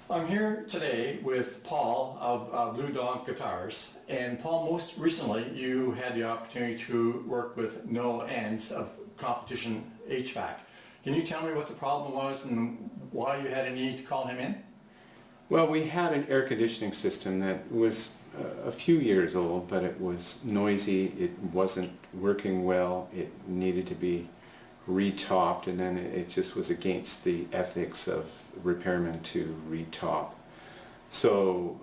I'm here today with Paul of Blue Dog Guitars, and Paul, most recently you had the opportunity to work with Noah Enns of Competition HVAC. Can you tell me what the problem was and why you had a need to call him in? Well, we had an air conditioning system that was a few years old, but it was noisy, it wasn't working well, it needed to be retopped, and then it just was against the ethics of repairmen to retop. So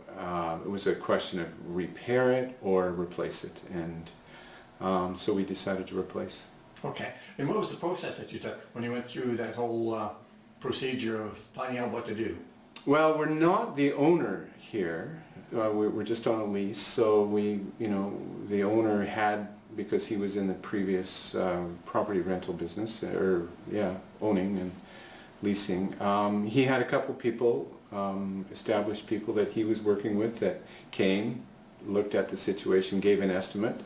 it was a question of repair it or replace it, and so we decided to replace. Okay, and what was the process that you took when you went through that whole procedure of finding out what to do? Well, we're not the owner here. We're just on a lease, so the owner had, because he was in the previous property rental business, owning and leasing. He had a couple people, established people that he was working with that came, looked at the situation, gave an estimate.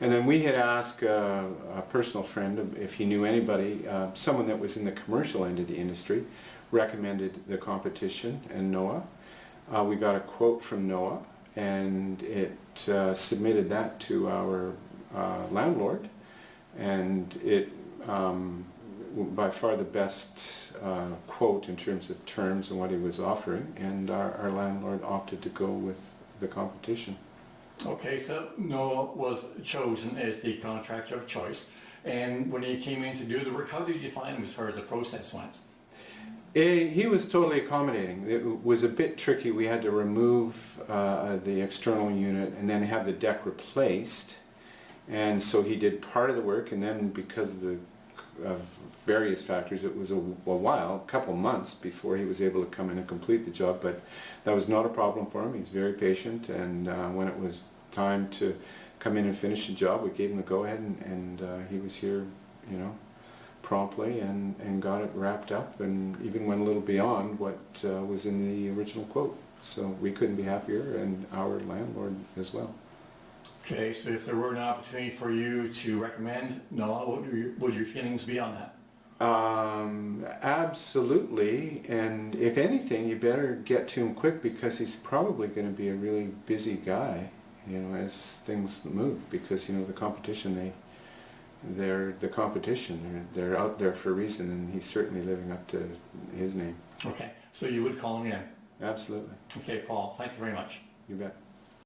And then we had asked a personal friend if he knew anybody, someone that was in the commercial end of the industry, recommended the competition and Noah. We got a quote from Noah, and it submitted that to our landlord, and it by far the best quote in terms of terms and what he was offering, and our landlord opted to go with the competition. Okay, so Noah was chosen as the contractor of choice, and when he came in to do the work, how did you find him as far as the process went? He was totally accommodating. It was a bit tricky. We had to remove the external unit and then have the deck replaced, and so he did part of the work, and then because of various factors, it was a couple months before he was able to come in and complete the job, but that was not a problem for him. He's very patient, and when it was time to come in and finish the job, we gave him the go-ahead, and he was here, promptly and got it wrapped up, and even went a little beyond what was in the original quote. So we couldn't be happier, and our landlord as well. Okay, so if there were an opportunity for you to recommend Noah, what would your feelings be on that? Absolutely, and if anything, you better get to him quick, because he's probably going to be a really busy guy, as things move, because the competition, they're the competition. They're out there for a reason, and he's certainly living up to his name. Okay, so you would call him in? Absolutely. Okay, Paul, thank you very much. You bet.